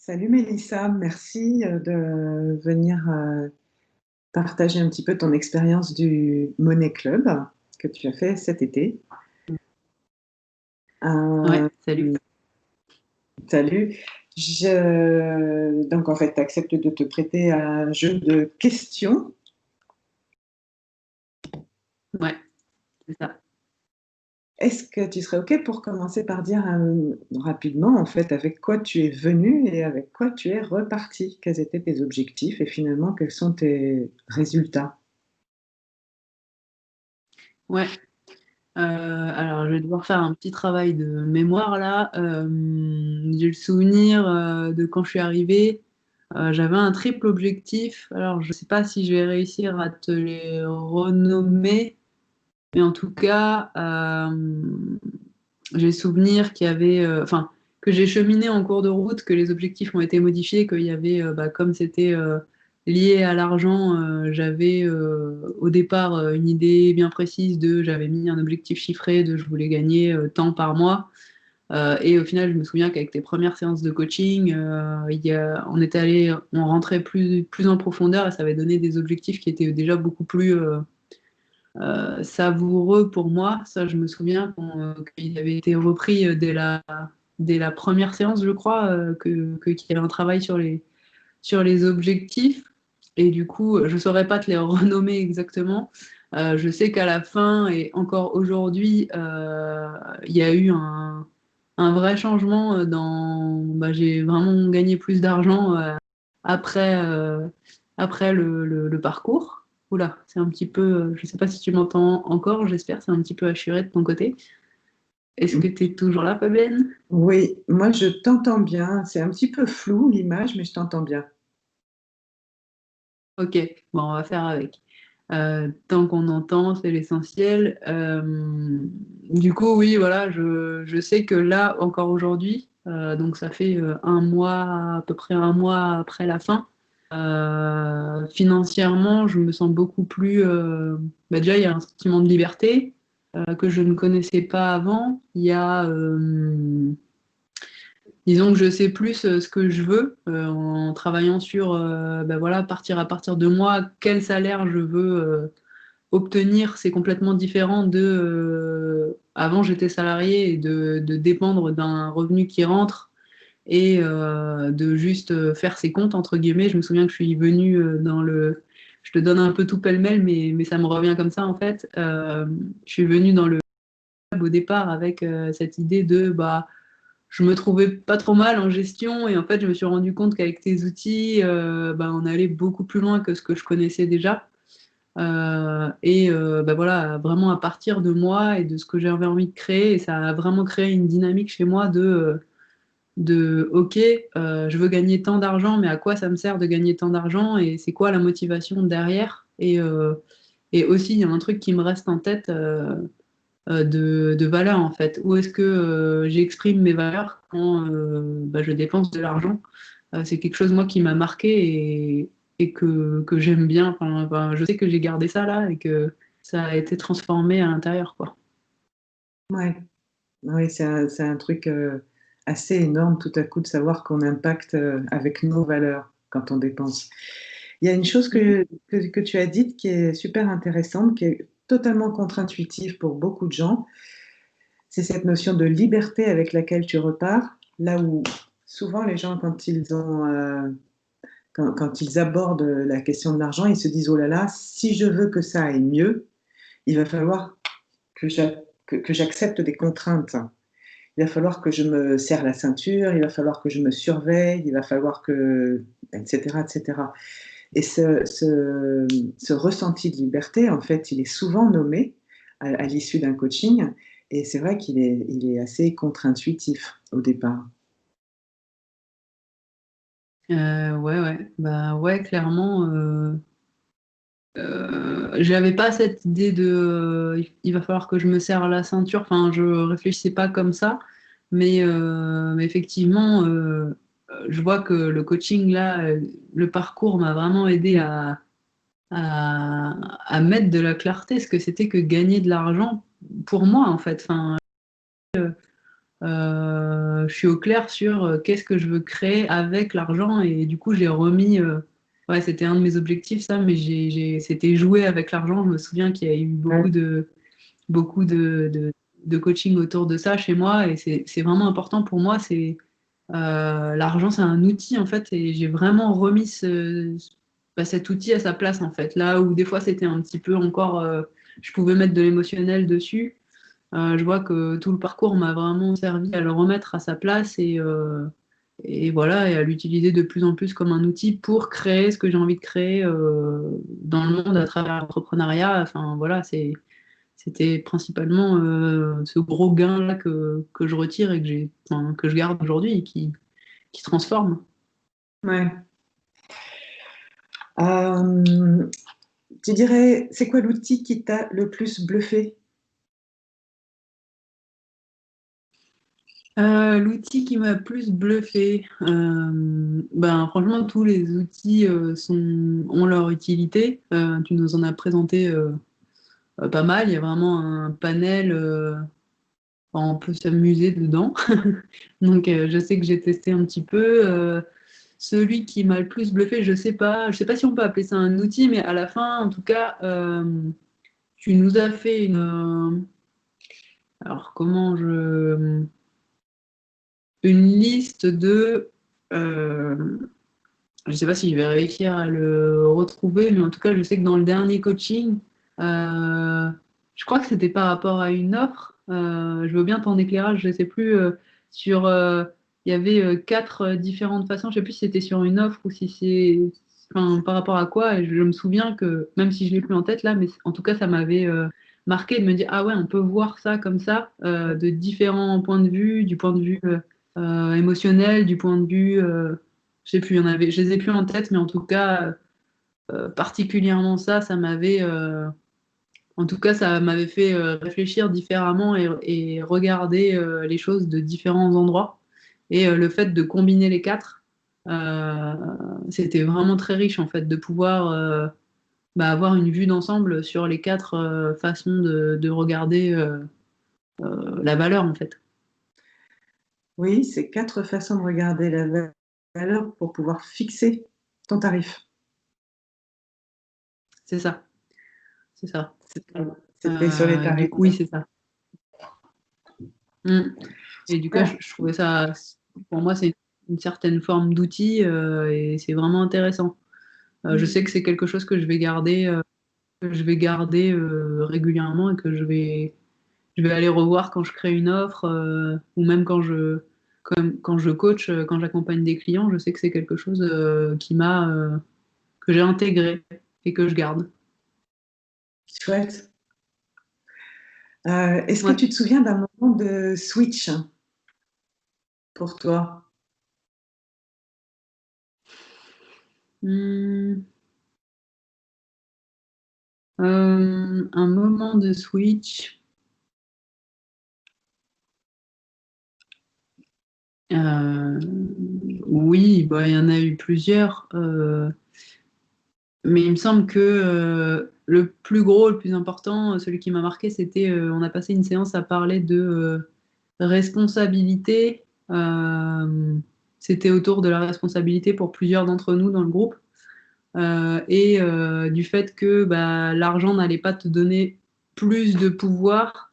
Salut Mélissa, merci de venir partager un petit peu ton expérience du Money Club que tu as fait cet été. Ouais, Euh, salut. Salut. Donc en fait, tu acceptes de te prêter à un jeu de questions. Ouais, c'est ça. Est-ce que tu serais OK pour commencer par dire rapidement en fait avec quoi tu es venu et avec quoi tu es reparti? Quels étaient tes objectifs et finalement quels sont tes résultats? Ouais. Alors, je vais devoir faire un petit travail de mémoire là. J'ai le souvenir de quand je suis arrivée. J'avais un triple objectif. Alors, je sais pas si je vais réussir à te les renommer, mais en tout cas, j'ai le souvenir qu'il y avait, enfin, que j'ai cheminé en cours de route, que les objectifs ont été modifiés, qu'il y avait, comme c'était lié à l'argent, j'avais au départ une idée bien précise j'avais mis un objectif chiffré de je voulais gagner tant par mois. Et au final, je me souviens qu'avec tes premières séances de coaching, on rentrait plus en profondeur et ça avait donné des objectifs qui étaient déjà beaucoup plus savoureux pour moi. Ça, je me souviens qu'il avait été repris dès la première séance, je crois, qu'il y avait un travail sur les objectifs. Et du coup, je ne saurais pas te les renommer exactement. Je sais qu'à la fin et encore aujourd'hui, il y a eu un vrai changement j'ai vraiment gagné plus d'argent après, après le parcours. Oula, c'est un petit peu, je sais pas si tu m'entends encore, j'espère, c'est un petit peu assuré de ton côté. Est-ce que tu es toujours là, Fabienne? Oui, moi je t'entends bien. C'est un petit peu flou l'image, mais je t'entends bien. Ok, bon, on va faire avec. Tant qu'on entend, c'est l'essentiel. Du coup, oui, voilà, je sais que là, encore aujourd'hui, donc ça fait un mois, à peu près un mois après la fin, financièrement, je me sens beaucoup plus... déjà, il y a un sentiment de liberté que je ne connaissais pas avant. Il y a... disons que je sais plus ce que je veux en travaillant sur voilà, à partir de moi, quel salaire je veux obtenir. C'est complètement différent de avant j'étais salarié et de dépendre d'un revenu qui rentre et de juste faire ses comptes entre guillemets. Je me souviens que je suis venue je te donne un peu tout pêle-mêle, mais ça me revient comme ça en fait. Je suis venue dans le au départ avec cette idée de bah je me trouvais pas trop mal en gestion et en fait je me suis rendu compte qu'avec tes outils on allait beaucoup plus loin que ce que je connaissais déjà. Voilà, vraiment à partir de moi et de ce que j'avais envie de créer, et ça a vraiment créé une dynamique chez moi de ok, je veux gagner tant d'argent, mais à quoi ça me sert de gagner tant d'argent et c'est quoi la motivation derrière? Et aussi, il y a un truc qui me reste en tête de valeur en fait. Où est-ce que j'exprime mes valeurs quand je dépense de l'argent? C'est quelque chose, moi, qui m'a marqué et que j'aime bien. Je sais que j'ai gardé ça là et que ça a été transformé à l'intérieur, quoi. Ouais, oui, c'est un truc assez énorme tout à coup de savoir qu'on impacte avec nos valeurs quand on dépense. Il y a une chose Mhm. que tu as dite qui est super intéressante, qui est totalement contre-intuitive pour beaucoup de gens, c'est cette notion de liberté avec laquelle tu repars, là où souvent les gens, quand ils abordent la question de l'argent, ils se disent, oh là là, si je veux que ça aille mieux, il va falloir que j'accepte des contraintes. Il va falloir que je me serre la ceinture, il va falloir que je me surveille, il va falloir que, etc., etc. Et ce ressenti de liberté, en fait, il est souvent nommé à l'issue d'un coaching, et c'est vrai il est assez contre-intuitif au départ. Ouais, ouais. Bah ouais, clairement. J'avais pas cette idée de il va falloir que je me serre la ceinture. Enfin, je réfléchissais pas comme ça, mais effectivement, je vois que le coaching là, le parcours m'a vraiment aidé à mettre de la clarté ce que c'était que gagner de l'argent pour moi en fait. Enfin, je suis au clair sur qu'est-ce que je veux créer avec l'argent. Et du coup, j'ai remis. Ouais, c'était un de mes objectifs, ça, mais c'était jouer avec l'argent. Je me souviens qu'il y a eu Ouais. beaucoup de coaching autour de ça chez moi. Et c'est vraiment important pour moi. L'argent, c'est un outil, en fait. Et j'ai vraiment remis cet outil à sa place, en fait. Là où des fois, c'était un petit peu encore. Je pouvais mettre de l'émotionnel dessus. Je vois que tout le parcours m'a vraiment servi à le remettre à sa place et voilà, et à l'utiliser de plus en plus comme un outil pour créer ce que j'ai envie de créer dans le monde à travers l'entrepreneuriat. Enfin voilà, c'était principalement ce gros gain-là que je retire et que je garde aujourd'hui et qui se transforme. Ouais. Euh, Tu dirais, c'est quoi l'outil qui t'a le plus bluffé? L'outil qui m'a plus bluffé, ben, franchement, tous les outils ont leur utilité. Tu nous en as présenté pas mal. Il y a vraiment un panel, on peut s'amuser dedans. Donc, je sais que j'ai testé un petit peu. Celui qui m'a le plus bluffé, je sais pas si on peut appeler ça un outil, mais à la fin, en tout cas, tu nous as fait alors, une liste euh, je ne sais pas si je vais réussir à le retrouver, mais en tout cas, je sais que dans le dernier coaching, je crois que c'était par rapport à une offre. Je veux bien ton éclairage, je ne sais plus, sur. Il y avait quatre différentes façons. Je ne sais plus si c'était sur une offre ou si c'est. Enfin, par rapport à quoi. Et je me souviens que, même si je ne l'ai plus en tête là, mais en tout cas, ça m'avait marqué de me dire, ah ouais, on peut voir ça comme ça, de différents points de vue, du point de vue émotionnel, du point de vue. Je sais plus, je les ai plus en tête, mais en tout cas, particulièrement ça m'avait, en tout cas, ça m'avait fait réfléchir différemment et regarder les choses de différents endroits. Et le fait de combiner les quatre, euh, c'était vraiment très riche en fait de pouvoir avoir une vue d'ensemble sur les quatre façons de regarder la valeur en fait. Oui, c'est quatre façons de regarder la valeur pour pouvoir fixer ton tarif. C'est ça, c'est ça. C'était sur les Du tarifs. coup, oui, c'est ça. Mm. Et du coup, je trouvais ça, pour moi, c'est une certaine forme d'outil et c'est vraiment intéressant. Je sais que c'est quelque chose que je vais garder régulièrement et que je vais aller revoir quand je crée une offre ou même quand je coach, quand j'accompagne des clients. Je sais que c'est quelque chose que j'ai intégré et que je garde. Chouette. Est-ce que Ouais. tu te souviens d'un moment de switch pour toi? Hmm. Un moment de switch. Euh, oui, bah, il y en a eu plusieurs. Mais il me semble que le plus gros, le plus important, celui qui m'a marqué, c'était on a passé une séance à parler de responsabilité. C'était autour de la responsabilité pour plusieurs d'entre nous dans le groupe. Et du fait que bah, l'argent n'allait pas te donner plus de pouvoir.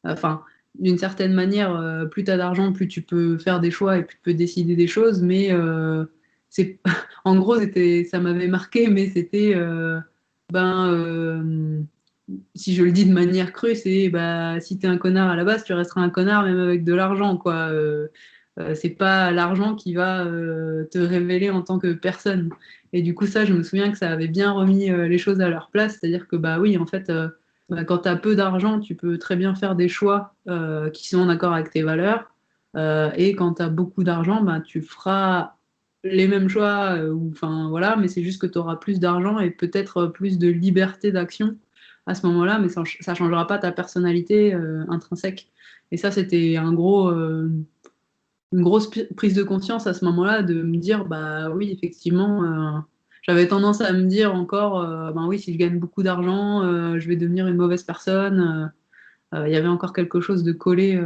Enfin, d'une certaine manière, plus tu as d'argent, plus tu peux faire des choix et plus tu peux décider des choses. Mais c'est, en gros, ça m'avait marqué, mais c'était, ben, si je le dis de manière crue, c'est bah, si tu es un connard à la base, tu resteras un connard même avec de l'argent, quoi. C'est pas l'argent qui va te révéler en tant que personne. Et du coup, ça, je me souviens que ça avait bien remis les choses à leur place. C'est-à-dire que, bah oui, en fait, quand tu as peu d'argent, tu peux très bien faire des choix qui sont en accord avec tes valeurs. Et quand tu as beaucoup d'argent, bah, tu feras les mêmes choix, enfin voilà, mais c'est juste que tu auras plus d'argent et peut-être plus de liberté d'action à ce moment-là, mais ça ne changera pas ta personnalité intrinsèque. Et ça, c'était une grosse prise de conscience à ce moment-là de me dire, bah oui, effectivement, j'avais tendance à me dire encore, bah oui, si je gagne beaucoup d'argent, je vais devenir une mauvaise personne. Il y avait encore quelque chose de collé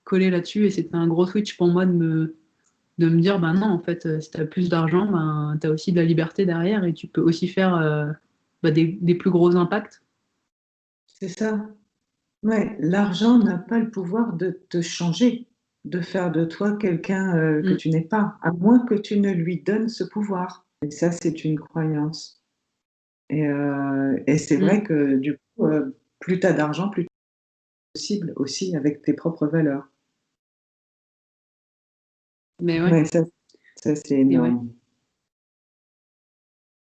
collé là-dessus et c'était un gros switch pour moi de me dire, ben non, en fait, si tu as plus d'argent, ben, tu as aussi de la liberté derrière et tu peux aussi faire des plus gros impacts. C'est ça. Ouais, l'argent n'a pas le pouvoir de te changer, de faire de toi quelqu'un que Mm. tu n'es pas, à moins que tu ne lui donnes ce pouvoir. Et ça, c'est une croyance. Et c'est Mm. vrai que du coup, plus tu as d'argent, plus c'est possible aussi avec tes propres valeurs. Mais ouais, Ouais, ça c'est et ouais. énorme.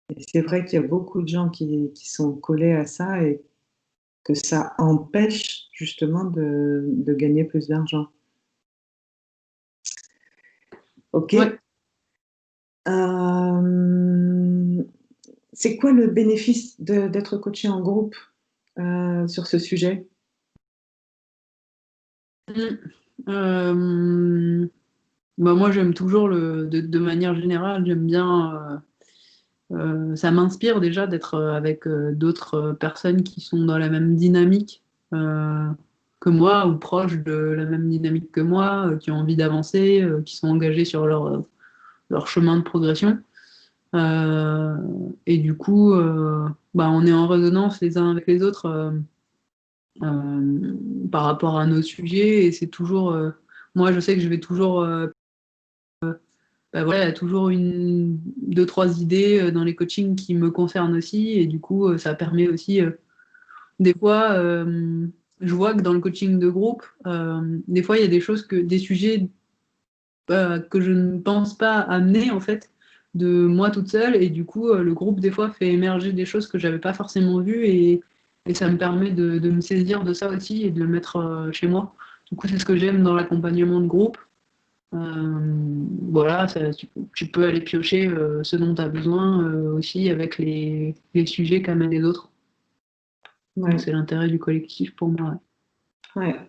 Et c'est vrai qu'il y a beaucoup de gens qui sont collés à ça et que ça empêche justement de gagner plus d'argent. Ok. Ouais. Euh, c'est quoi le bénéfice d'être coaché en groupe sur ce sujet? Mm. Euh, Bah moi, j'aime toujours de manière générale, j'aime bien. Ça m'inspire déjà d'être avec d'autres personnes qui sont dans la même dynamique euh, que moi ou proches de la même dynamique que moi, qui ont envie d'avancer, qui sont engagés sur leur chemin de progression. Euh, et du coup, bah, on est en résonance les uns avec les autres par rapport à nos sujets. Et c'est toujours, moi, je sais que je vais toujours bah voilà, il y a toujours deux, trois idées dans les coachings qui me concernent aussi. Et du coup, ça permet aussi, des fois, je vois que dans le coaching de groupe, des fois, il y a des choses des sujets que je ne pense pas amener, en fait, de moi toute seule. Et du coup, le groupe, des fois, fait émerger des choses que j'avais pas forcément vues. Et ça me permet de me saisir de ça aussi et de le mettre chez moi. Du coup, c'est ce que j'aime dans l'accompagnement de groupe. Voilà, tu peux aller piocher ce dont tu as besoin aussi avec les sujets qu'amènent les autres. Donc Ouais, c'est l'intérêt du collectif pour moi. ouais.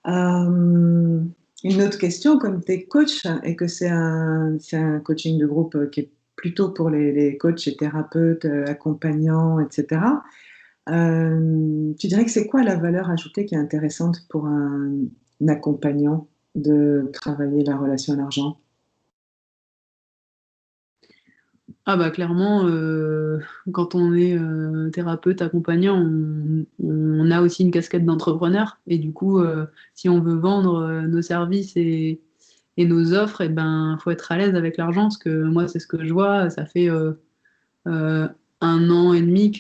Euh, une autre question, comme tu es coach et que c'est un coaching de groupe qui est plutôt pour les coachs et thérapeutes, accompagnants, etc. Tu dirais que c'est quoi la valeur ajoutée qui est intéressante pour un accompagnant de travailler la relation à l'argent? Ah bah clairement, quand on est thérapeute accompagnant, on a aussi une casquette d'entrepreneur. Et du coup, si on veut vendre nos services et nos offres, et ben, faut être à l'aise avec l'argent. Parce que moi, c'est ce que je vois. Ça fait euh, 1 an et demi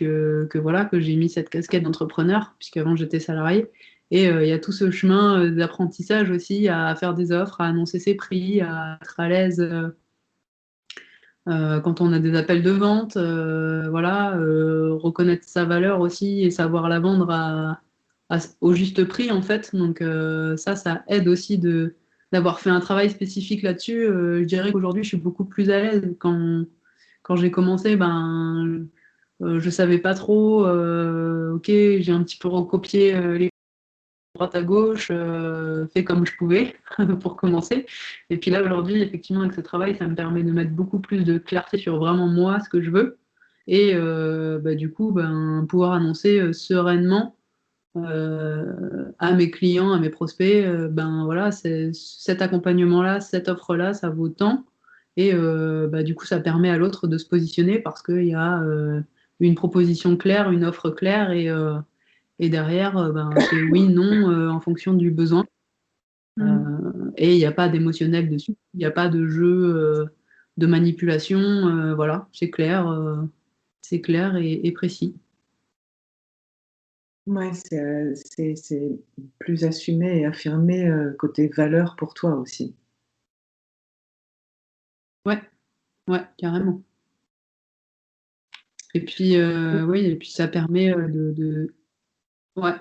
voilà, que j'ai mis cette casquette d'entrepreneur, puisqu'avant j'étais salarié. Et il y a tout ce chemin d'apprentissage aussi à faire des offres, à annoncer ses prix, à être à l'aise quand on a des appels de vente, voilà, reconnaître sa valeur aussi et savoir la vendre au juste prix en fait. Donc ça aide aussi d'avoir fait un travail spécifique là-dessus. Je dirais qu'aujourd'hui je suis beaucoup plus à l'aise. Quand j'ai commencé, ben je savais pas trop. Ok, j'ai un petit peu recopié les droite à gauche, fait comme je pouvais pour commencer. Et puis là, aujourd'hui, effectivement, avec ce travail, ça me permet de mettre beaucoup plus de clarté sur vraiment moi, ce que je veux. Et bah, du coup, ben, pouvoir annoncer sereinement à mes clients, à mes prospects, ben voilà, cet accompagnement-là, cette offre-là, ça vaut tant. Et bah, du coup, ça permet à l'autre de se positionner parce qu'il y a une proposition claire, une offre claire et derrière, ben, c'est oui, non, en fonction du besoin. Mm. Et il n'y a pas d'émotionnel dessus. Il n'y a pas de jeu de manipulation. Voilà, c'est clair et précis. Ouais, c'est plus assumé et affirmé côté valeur pour toi aussi. Ouais, ouais, carrément. Et puis, oui, et puis ça permet ouais,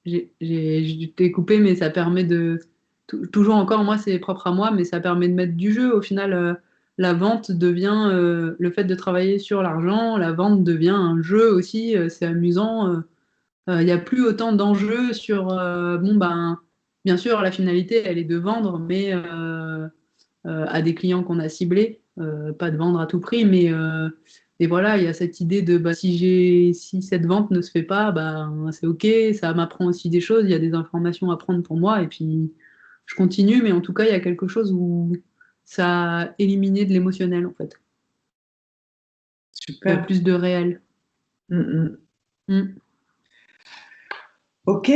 je t'ai coupé, mais ça permet toujours encore, moi, c'est propre à moi, mais ça permet de mettre du jeu. Au final, la vente devient, le fait de travailler sur l'argent, la vente devient un jeu aussi, c'est amusant. Il n'y a plus autant d'enjeux sur, bon, ben, bien sûr, la finalité, elle est de vendre, mais à des clients qu'on a ciblés, pas de vendre à tout prix, mais Et voilà, il y a cette idée de si cette vente ne se fait pas, bah, c'est OK, ça m'apprend aussi des choses, il y a des informations à prendre pour moi, et puis je continue, mais en tout cas, il y a quelque chose où ça a éliminé de l'émotionnel, en fait. Il y a Super. plus de réel. Mm, mm. Mm. Ok.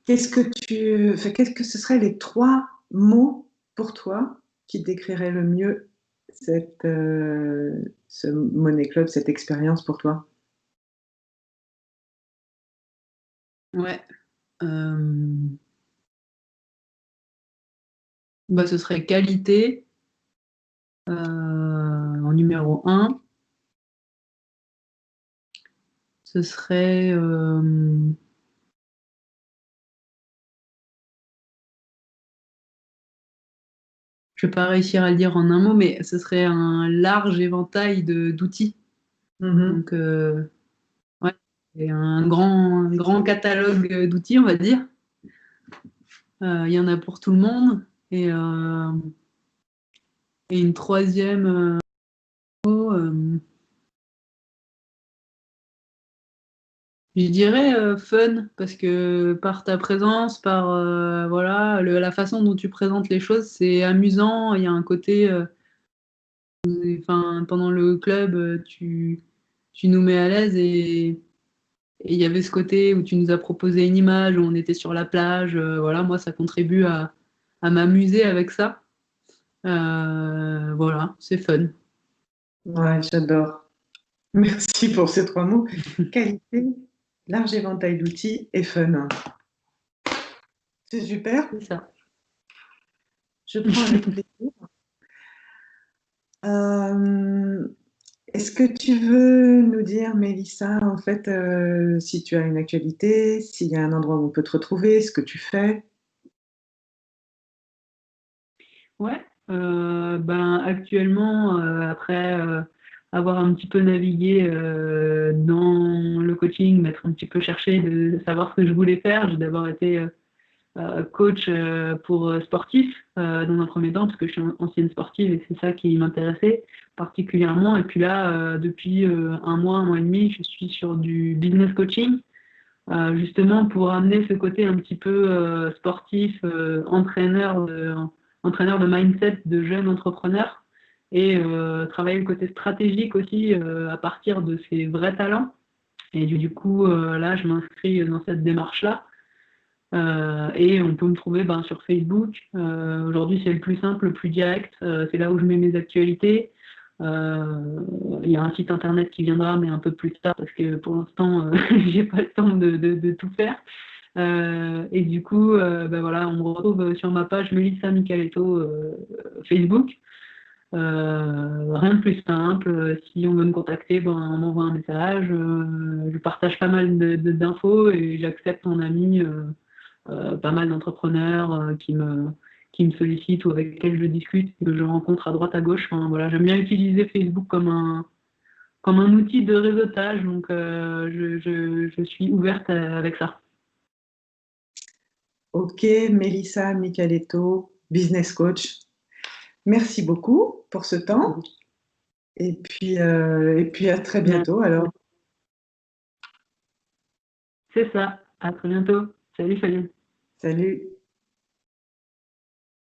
Qu'est-ce que ce seraient les 3 mots pour toi qui décriraient le mieux ce Money Club, cette expérience pour toi? Ouais. Bah, ce serait qualité en numéro un. Ce serait je ne vais pas réussir à le dire en un mot, mais ce serait un large éventail d'outils. Mhm. Donc, ouais, et un grand catalogue d'outils, on va dire. Il y en a pour tout le monde. Et une troisième mot, je dirais fun, parce que par ta présence, par voilà, la façon dont tu présentes les choses, c'est amusant. Il y a un côté, enfin, pendant le club, tu nous mets à l'aise et il y avait ce côté où tu nous as proposé une image où on était sur la plage. Voilà, moi, ça contribue à m'amuser avec ça. Voilà, c'est fun. Ouais, j'adore. Merci pour ces 3 mots. Qualité, large éventail d'outils et fun. C'est super. C'est ça. Je prends avec plaisir. Euh, Est-ce que tu veux nous dire, Mélissa, en fait, si tu as une actualité, s'il y a un endroit où on peut te retrouver, ce que tu fais? Ouais, ben actuellement, après avoir un petit peu navigué dans le coaching, m'être un petit peu cherché de savoir ce que je voulais faire, j'ai d'abord été coach pour sportifs dans un premier temps, parce que je suis ancienne sportive et c'est ça qui m'intéressait particulièrement. Et puis là, depuis un mois et demi, je suis sur du business coaching, justement pour amener ce côté un petit peu sportif, entraîneur de mindset de jeunes entrepreneurs et travailler le côté stratégique aussi à partir de ces vrais talents. Et du coup, là, je m'inscris dans cette démarche-là. Et on peut me trouver ben, sur Facebook. Aujourd'hui, c'est le plus simple, le plus direct. C'est là où je mets mes actualités. Euh, Il y a un site internet qui viendra, mais un peu plus tard, parce que pour l'instant, j'ai pas le temps de tout faire. Et du coup, ben voilà, on me retrouve sur ma page Melissa Michaeletto Facebook. Rien de plus simple. Si on veut me contacter, ben, on m'envoie un message. Je partage pas mal d'infos et j'accepte en ami pas mal d'entrepreneurs qui me sollicitent ou avec lesquels je discute, que je rencontre à droite à gauche. Enfin, voilà, j'aime bien utiliser Facebook comme un outil de réseautage, donc je suis ouverte avec ça. Ok, Mélissa Michaeletto, business coach. Merci beaucoup pour ce temps et puis à très Ouais, bientôt alors. c'est ça. À très bientôt. Salut, salut. Salut.